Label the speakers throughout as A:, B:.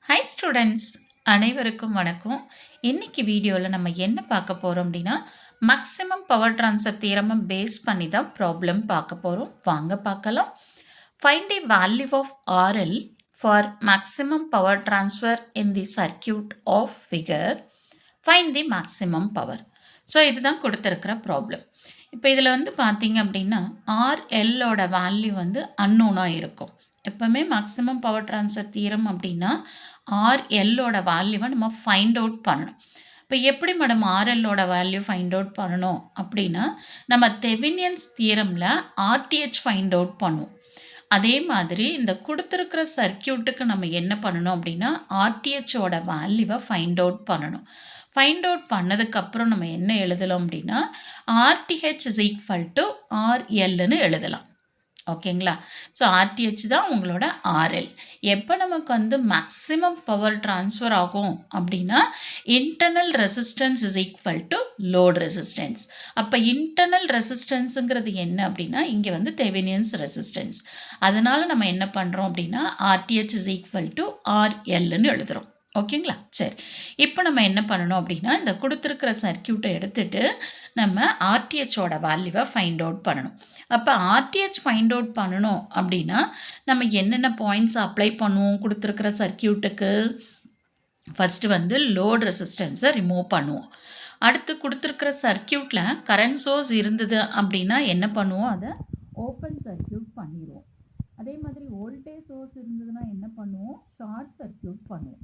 A: Hi students, அனைவருக்கும் வணக்கம். இன்னைக்கு வீடியோவில் நம்ம என்ன பார்க்க போகிறோம் அப்படின்னா மேக்ஸிமம் பவர் ட்ரான்ஸ்ஃபர் தியரமை பேஸ் பண்ணி தான் ப்ராப்ளம் பார்க்க போகிறோம். வாங்க பார்க்கலாம். Find the value of RL for maximum power transfer in the circuit of figure. Find the maximum power. So இதுதான் கொடுத்துருக்கிற ப்ராப்ளம். இப்போ இதில் பார்த்தீங்க அப்படின்னா ஆர்எல்லோட வேல்யூ அன்னோனாக இருக்கும். எப்போவுமே மேக்ஸிமம் பவர் ட்ரான்ஸ்ஃபர் தியரம் அப்படின்னா ஆர்எல்லோட வேல்யூவை நம்ம ஃபைண்ட் அவுட் பண்ணணும். இப்போ எப்படி மேடம் ஆர்எல்லோட வேல்யூ ஃபைண்ட் அவுட் பண்ணணும் அப்படின்னா நம்ம தெவினியன்ஸ் தியரமில் ஆர்டிஹெச் ஃபைண்ட் அவுட் பண்ணுவோம். அதே மாதிரி இந்த கொடுத்துருக்கிற சர்க்கியூட்டுக்கு நம்ம என்ன பண்ணணும் அப்படின்னா ஆர்டிஹெச்சோட வேல்யூவை ஃபைண்ட் அவுட் பண்ணணும். ஃபைண்ட் அவுட் பண்ணதுக்கப்புறம் நம்ம என்ன எழுதலாம் அப்படின்னா ஆர்டிஹெச் இஸ் ஈக்குவல் டு ஆர்எல்னு எழுதலாம். ஓகேங்களா? ஸோ ஆர்டிஹெச் தான் உங்களோட ஆர்எல். எப்போ நமக்கு மேக்ஸிமம் பவர் ட்ரான்ஸ்ஃபர் ஆகும் அப்படின்னா internal resistance is equal to load resistance. அப்போ இன்டர்னல் ரெசிஸ்டன்ஸுங்கிறது என்ன அப்படின்னா இங்கே தெவினியன்ஸ் ரெசிஸ்டன்ஸ். அதனால் நம்ம என்ன பண்ணுறோம் அப்படின்னா ஆர்டிஹெச் இஸ் ஈக்குவல் டு ஆர்எல்னு எழுதுகிறோம். ஓகேங்களா? சரி, இப்போ நம்ம என்ன பண்ணணும் அப்படின்னா இந்த கொடுத்துருக்கிற சர்க்கியூட்டை எடுத்துகிட்டு நம்ம ஆர்டிஹெச்சோட வேல்யூவை ஃபைண்ட் அவுட் பண்ணணும். அப்போ ஆர்டிஹெச் ஃபைண்ட் அவுட் பண்ணணும் அப்படின்னா நம்ம என்னென்ன பாயிண்ட்ஸ் அப்ளை பண்ணுவோம் கொடுத்துருக்கிற சர்க்கியூட்டுக்கு? ஃபஸ்ட்டு லோட் ரெசிஸ்டன்ஸை ரிமூவ் பண்ணுவோம். அடுத்து கொடுத்துருக்கிற சர்க்கியூட்டில் கரண்ட் சோர்ஸ் இருந்தது அப்படின்னா என்ன பண்ணுவோம்? அதை ஓப்பன் சர்க்கியூட் பண்ணிடுவோம். அதே மாதிரி வோல்டேஜ் சோர்ஸ் இருந்ததுன்னா என்ன பண்ணுவோம்? ஷார்ட் சர்க்கியூட் பண்ணுவோம்.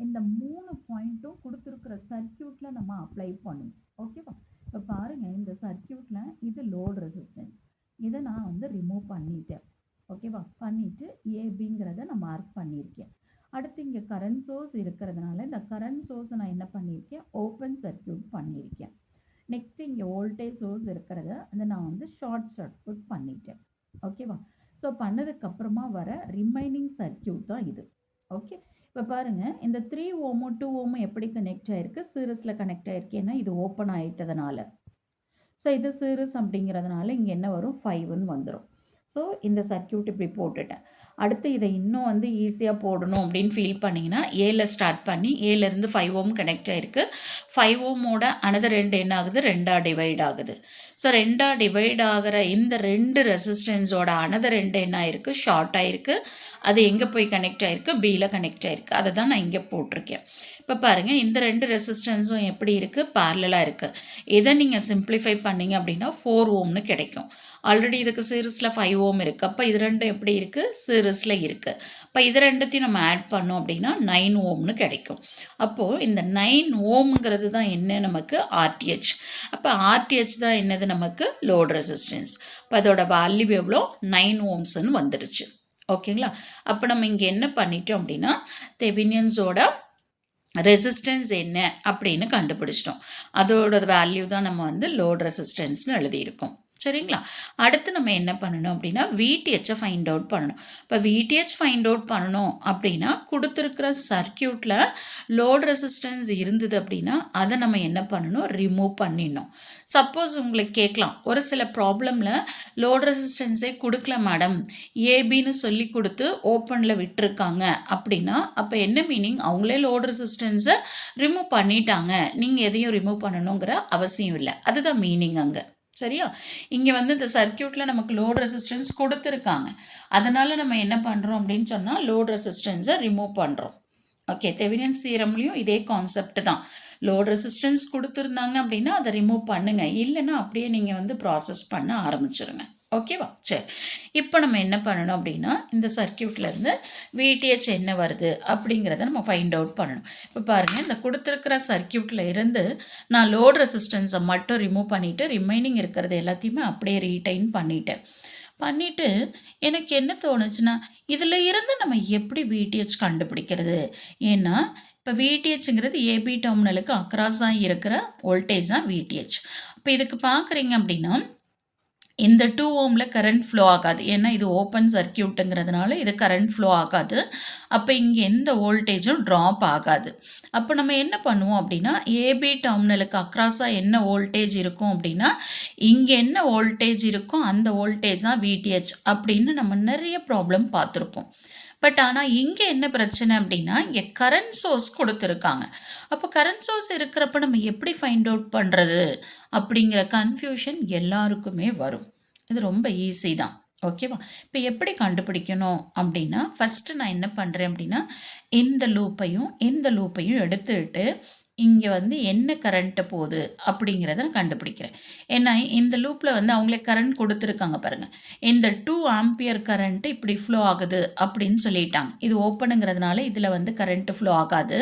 A: இந்த 3 பாயிண்ட்டும் கொடுத்துருக்கிற சர்க்கியூட்டில் நம்ம அப்ளை பண்ணுவோம். ஓகேவா? இப்போ பாருங்கள், இந்த சர்க்கியூட்டில் இது லோட் ரெசிஸ்டன்ஸ், இதை நான் ரிமூவ் பண்ணிட்டேன். ஓகேவா? பண்ணிவிட்டு ஏபிங்கிறத நான் மார்க் பண்ணியிருக்கேன். அடுத்து இங்கே கரண்ட் சோர்ஸ் இருக்கிறதுனால இந்த கரண்ட் சோர்ஸை நான் என்ன பண்ணியிருக்கேன்? ஓப்பன் சர்க்கியூட் பண்ணியிருக்கேன். நெக்ஸ்ட்டு இங்கே வோல்டேஜ் சோர்ஸ் இருக்கிறத நான் ஷார்ட் சர்க்கியூட் பண்ணிட்டேன். ஓகேவா? ஸோ பண்ணதுக்கப்புறமா வர ரிமைனிங் சர்க்கியூட் தான் இது. ஓகே, இப்போ பாருங்கள், இந்த 3 ஓமும் 2 ஓமும் எப்படி கனெக்ட் ஆகிருக்கு? சீரிஸில் கனெக்ட் ஆகிருக்கு. ஏன்னா இது ஓப்பன் ஆகிட்டதுனால. ஸோ இது சீரிஸ் அப்படிங்கிறதுனால இங்கே என்ன வரும்? 5ன்னு வந்துடும். ஸோ இந்த சர்க்கியூட் இப்படி போட்டுட்டேன். அடுத்து இதை இன்னும் ஈஸியாக போடணும் அப்படின்னு ஃபீல் பண்ணிங்கன்னா ஏல ஸ்டார்ட் பண்ணி ஏலேருந்து 5 ஓம் கனெக்ட் ஆகிருக்கு. 5 ஓமோட அனதர் 2 என்ன ஆகுது? 2ஆக டிவைட் ஆகுது. ஸோ 2ஆக டிவைட் ஆகிற இந்த 2 ரெசிஸ்டன்ஸோட அனதர் 2 என்ன ஆயிருக்கு? ஷார்ட் ஆகிருக்கு. அது எங்கே போய் கனெக்ட் ஆகிருக்கு? பியில் கனெக்ட் ஆகிருக்கு. அதை தான் நான் இங்கே போட்டிருக்கேன். இப்போ பாருங்கள், இந்த 2 ரெசிஸ்டன்ஸும் எப்படி இருக்குது? பேரலாக இருக்குது. இதை நீங்கள் சிம்பிளிஃபை பண்ணிங்க அப்படின்னா 4 ஓம்னு கிடைக்கும். ஆல்ரெடி இதுக்கு சீரிஸில் 5 ஓம் இருக்குது. அப்போ இது ரெண்டும் எப்படி இருக்குது? சீரிஸில் இருக்குது. இப்போ இது ரெண்டுத்தையும் நம்ம ஆட் பண்ணோம் அப்படின்னா 9 ஓம்னு கிடைக்கும். அப்போது இந்த 9 ஓம்ங்கிறது தான் என்ன? நமக்கு ஆர்டிஹெச். அப்போ ஆர்டிஹெச் தான் என்னது? நமக்கு லோட் ரெசிஸ்டன்ஸ். இப்போ அதோட வேல்யூ எவ்வளோ? 9 ஓம்ஸ்ன்னு வந்துடுச்சு. ஓகேங்களா? அப்போ நம்ம இங்கே என்ன பண்ணிட்டோம் அப்படின்னா தெவினியன்ஸோட ரெசிஸ்டன்ஸ் என்ன அப்படின்னு கண்டுபிடிச்சிட்டோம். அதோட வேல்யூ தான் நம்ம லோட் ரெசிஸ்டன்ஸ்னு எழுதியிருக்கோம். சரிங்களா? அடுத்து நம்ம என்ன பண்ணணும் அப்படின்னா விடிஹெச்சை ஃபைண்ட் அவுட் பண்ணணும். இப்போ விடிஹெச் ஃபைண்ட் அவுட் பண்ணணும் அப்படின்னா கொடுத்துருக்கிற சர்க்கியூட்டில் லோட் ரெசிஸ்டன்ஸ் இருந்தது அப்படின்னா அதை நம்ம என்ன பண்ணணும்? ரிமூவ் பண்ணிடணும். சப்போஸ் உங்களுக்கு கேட்கலாம், ஒரு சில ப்ராப்ளமில் லோட் ரெசிஸ்டன்ஸே கொடுக்கல மேடம், ஏபின்னு சொல்லி கொடுத்து ஓப்பனில் விட்டுருக்காங்க அப்படின்னா அப்போ என்ன மீனிங்? அவங்களே லோட் ரெசிஸ்டன்ஸை ரிமூவ் பண்ணிட்டாங்க, நீங்கள் எதையும் ரிமூவ் பண்ணணுங்கிற அவசியம் இல்லை. அதுதான் மீனிங் அங்கே. சரியா? இங்கே இந்த சர்க்கியூட்டில் நமக்கு லோட் ரெசிஸ்டன்ஸ் கொடுத்துருக்காங்க. அதனால் நம்ம என்ன பண்ணுறோம் அப்படின்னு சொன்னால் லோட் ரெசிஸ்டன்ஸை ரிமூவ் பண்ணுறோம். ஓகே, தெவினியன்ஸ் தியரம்லையும் இதே கான்செப்ட் தான். லோட் ரெசிஸ்டன்ஸ் கொடுத்துருந்தாங்க அப்படின்னா அதை ரிமூவ் பண்ணுங்கள், இல்லைன்னா அப்படியே நீங்கள் ப்ராசஸ் பண்ண ஆரம்பிச்சிருங்க. ஓகேவா? சரி, இப்போ நம்ம என்ன பண்ணணும் அப்படின்னா இந்த சர்க்கியூட்லேருந்து விடிஹெச் என்ன வருது அப்படிங்கிறத நம்ம ஃபைண்ட் அவுட் பண்ணணும். இப்போ பாருங்கள், இந்த கொடுத்துருக்கிற சர்க்கியூட்டில் இருந்து நான் லோட் ரெசிஸ்டன்ஸை மட்டும் ரிமூவ் பண்ணிவிட்டு ரிமைனிங் இருக்கிறது எல்லாத்தையுமே அப்படியே ரீடைன் பண்ணிவிட்டு எனக்கு என்ன தோணுச்சுன்னா இதில் இருந்து நம்ம எப்படி விடிஹெச் கண்டுபிடிக்கிறது? ஏன்னா இப்போ விடிஹெச்ங்கிறது ஏபி டெர்மினலுக்கு அக்ராஸாக இருக்கிற வோல்டேஜ் தான் விடிஹெச். இப்போ இதுக்கு பார்க்குறீங்க அப்படின்னா இந்த 2 ஓமில் கரண்ட் ஃப்ளோ ஆகாது. ஏன்னா இது ஓப்பன் சர்க்கியூட்டுங்கிறதுனால இது கரண்ட் ஃப்ளோ ஆகாது. அப்போ இங்கே எந்த வோல்டேஜும் ட்ராப் ஆகாது. அப்போ நம்ம என்ன பண்ணுவோம் அப்படின்னா ஏபி டெர்மினலுக்கு அக்ராஸாக என்ன வோல்டேஜ் இருக்கும் அப்படின்னா இங்கே என்ன வோல்டேஜ் இருக்கோ அந்த வோல்டேஜ் தான் விடிஹெச் அப்படின்னு நம்ம நிறைய ப்ராப்ளம் பார்த்துருப்போம். பட் ஆனால் இங்கே என்ன பிரச்சனை அப்படின்னா இங்கே கரண்ட் சோர்ஸ் கொடுத்துருக்காங்க. அப்போ கரண்ட் சோர்ஸ் இருக்கிறப்ப நம்ம எப்படி ஃபைண்ட் அவுட் பண்ணுறது அப்படிங்கிற கன்ஃபியூஷன் எல்லாருக்குமே வரும். இது ரொம்ப ஈஸி தான். ஓகேவா? இப்போ எப்படி கண்டுபிடிக்கணும் அப்படின்னா ஃபஸ்ட்டு நான் என்ன பண்ணுறேன் அப்படின்னா இந்த லூப்பையும் எடுத்துக்கிட்டு இங்கே வந்து என்ன கரண்ட்டு போகுது அப்படிங்கிறத நான் கண்டுபிடிக்கிறேன். ஏன்னா இந்த லூப்பில் வந்து அவங்களே கரண்ட் கொடுத்துருக்காங்க பாருங்கள். இந்த 2 ஆம்பியர் கரண்ட்டு இப்படி ஃப்ளோ ஆகுது அப்படின்னு சொல்லிட்டாங்க. இது ஓப்பனுங்கிறதுனால இதில் வந்து கரண்ட்டு ஃப்ளோ ஆகாது.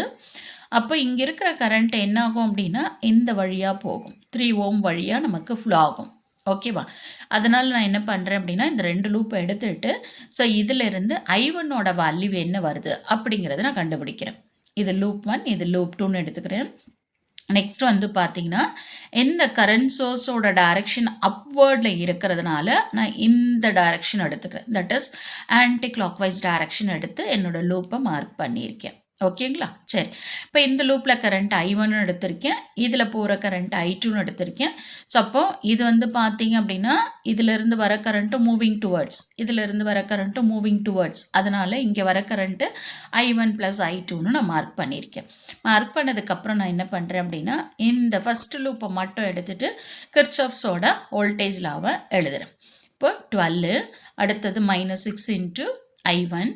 A: அப்போ இங்கே இருக்கிற கரண்ட் என்ன ஆகும் அப்படின்னா இந்த வழியாக போகும். 3 ஓம் வழியாக நமக்கு ஃப்ளோ ஆகும். ஓகேவா? அதனால் நான் என்ன பண்ணுறேன் அப்படின்னா இந்த 2 லூப்பை எடுத்துகிட்டு ஸோ இதிலிருந்து I1ஓட வேல்யூ என்ன வருது அப்படிங்கிறத நான் கண்டுபிடிக்கிறேன். இது லூப் 1, இது லூப் 2ன்னு எடுத்துக்கிறேன். நெக்ஸ்ட் வந்து பார்த்தீங்கன்னா இந்த கரண்ட் சோர்ஸோட டைரக்ஷன் அப்வர்டில் இருக்கிறதுனால நான் இந்த டைரக்ஷன் எடுத்துக்கிறேன். That is anti clockwise direction எடுத்து என்னோடய லூப்பை மார்க் பண்ணியிருக்கேன். ஓகேங்களா? சரி, இப்போ இந்த லூப்பில் கரண்ட் I1 எடுத்திருக்கேன், இதில் போகிற கரண்ட் I2 எடுத்திருக்கேன். ஸோ அப்போ இது வந்து பார்த்தீங்க அப்படின்னா இதிலிருந்து வர கரண்ட்டு மூவிங் டுவர்ட்ஸ், இதிலிருந்து வர கரண்ட்டு மூவிங் டுவர்ட்ஸ், அதனால் இங்கே வர கரண்ட்டு I1 + I2ன்னு நான் மார்க் பண்ணியிருக்கேன். மார்க் பண்ணதுக்கப்புறம் நான் என்ன பண்ணுறேன் அப்படின்னா இந்த ஃபஸ்ட்டு லூப்பை மட்டும் எடுத்துகிட்டு கிர்ச்சாஃப்ஸோட வோல்டேஜ் லாவை எழுதுகிறேன். இப்போ 12 அடுத்தது -6 × I1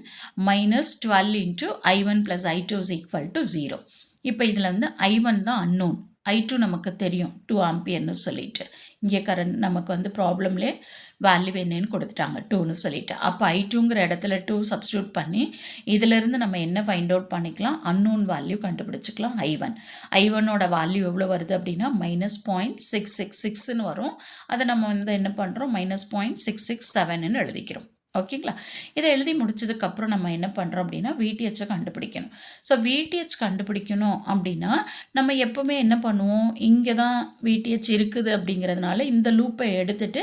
A: minus 12 into I1 plus I2 is equal to 0. இப்போ இதில் வந்து I1 தான் unknown, I2 நமக்கு தெரியும் 2 ஆம்பியர்னு சொல்லிட்டு. இங்கே கரண்ட் நமக்கு வந்து ப்ராப்ளம்லே வேல்யூ என்னன்னு கொடுத்துட்டாங்க 2ன்னு சொல்லிட்டு. அப்போ I2ங்கிற இடத்துல 2 சப்ஸ்டியூட் பண்ணி இதிலிருந்து நம்ம என்ன ஃபைண்ட் அவுட் பண்ணிக்கலாம், அன்னோன் வேல்யூ கண்டுபிடிச்சிக்கலாம். I1ஓட வேல்யூ எவ்வளோ வருது அப்படின்னா -0.666ன்னு வரும். அதை நம்ம வந்து என்ன பண்ணுறோம் -0.667ன்னு எழுதிக்கிறோம். ஓகேங்களா? இதை எழுதி முடிச்சதுக்கப்புறம் நம்ம என்ன பண்ணுறோம் அப்படின்னா விடிஹெச்சை கண்டுபிடிக்கணும். ஸோ விடிஹெச் கண்டுபிடிக்கணும் அப்படின்னா நம்ம எப்போவுமே என்ன பண்ணுவோம், இங்கே தான் விடிஹெச் இருக்குது அப்படிங்கிறதுனால இந்த லூப்பை எடுத்துகிட்டு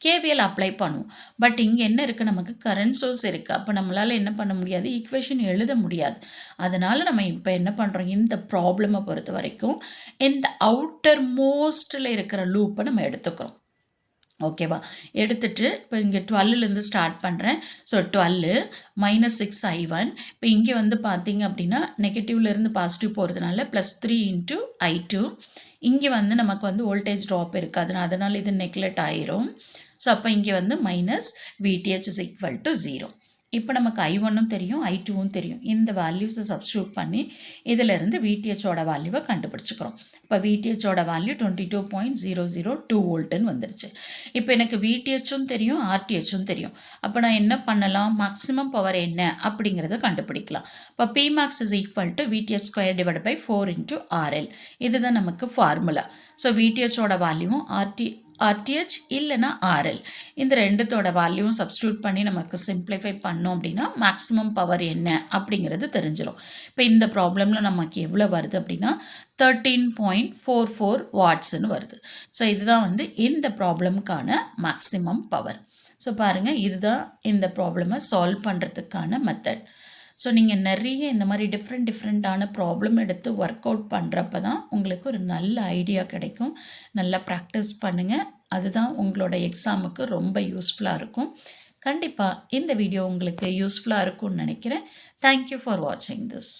A: கேவிஎல் அப்ளை பண்ணுவோம். பட் இங்கே என்ன இருக்குது, நமக்கு கரண்ட் சோர்ஸ் இருக்குது. அப்போ நம்மளால் என்ன பண்ண முடியாது, ஈக்குவேஷன் எழுத முடியாது. அதனால் நம்ம இப்போ என்ன பண்ணுறோம், இந்த ப்ராப்ளமை பொறுத்த வரைக்கும் இந்த அவுட்டர் மோஸ்ட்டில் இருக்கிற லூப்பை நம்ம எடுத்துக்கிறோம். ஓகேவா? எடுத்துகிட்டு இப்போ இங்கே 12லேருந்து ஸ்டார்ட் பண்ணுறேன். So 12 -6 I1. இப்போ இங்கே வந்து பார்த்தீங்க அப்படின்னா நெகட்டிவ்லேருந்து பாசிட்டிவ் போகிறதுனால +3 × I2. இங்கே வந்து நமக்கு வந்து வோல்டேஜ் ட்ராப் இருக்காது, அதனால் இது நெக்லெக்ட் ஆயிரும். ஸோ அப்போ இங்கே வந்து -VTH = 0. இப்போ நமக்கு I1ம் தெரியும், I2வும் தெரியும். இந்த வேல்யூஸை சப்ஸ்டியூட் பண்ணி இதிலிருந்து VTHஓட வேல்யூவை கண்டுபிடிச்சிக்கிறோம். இப்போ VTHஓட வேல்யூ 22.002 வோல்ட்டுன்னு வந்துருச்சு. இப்போ எனக்கு VTHும் தெரியும், RTHும் தெரியும். அப்போ நான் என்ன பண்ணலாம், மேக்ஸிமம் பவர் என்ன அப்படிங்கிறத கண்டுபிடிக்கலாம். இப்போ Pmax = VTH² / 4 × RL. இதுதான் நமக்கு ஃபார்முலா. ஸோ VTHஓட வேல்யூவும் RTH இல்லைனா RL, இந்த ரெண்டுத்தோட வேல்யூவும் சப்ஸ்டியூட் பண்ணி நமக்கு சிம்பிளிஃபை பண்ணோம் அப்படின்னா மேக்ஸிமம் பவர் என்ன அப்படிங்கிறது தெரிஞ்சிடும். இப்போ இந்த ப்ராப்ளமில் நமக்கு எவ்வளோ வருது அப்படின்னா 13.44 வாட்ஸ்ன்னு வருது. ஸோ இதுதான் வந்து இந்த ப்ராப்ளமுக்கான மேக்ஸிமம் பவர். ஸோ பாருங்கள், இதுதான் இந்த ப்ராப்ளமை சால்வ் பண்ணுறதுக்கான மெத்தட். ஸோ நீங்கள் நிறைய இந்த மாதிரி டிஃப்ரெண்ட்டான ப்ராப்ளம் எடுத்து ஒர்க் அவுட் பண்ணுறப்ப தான் உங்களுக்கு ஒரு நல்ல ஐடியா கிடைக்கும். நல்லா ப்ராக்டிஸ் பண்ணுங்கள், அதுதான் உங்களோட எக்ஸாமுக்கு ரொம்ப யூஸ்ஃபுல்லாக இருக்கும். கண்டிப்பாக இந்த வீடியோ உங்களுக்கு யூஸ்ஃபுல்லாக இருக்கும்னு நினைக்கிறேன். தேங்க்யூ ஃபார் வாட்சிங் திஸ்.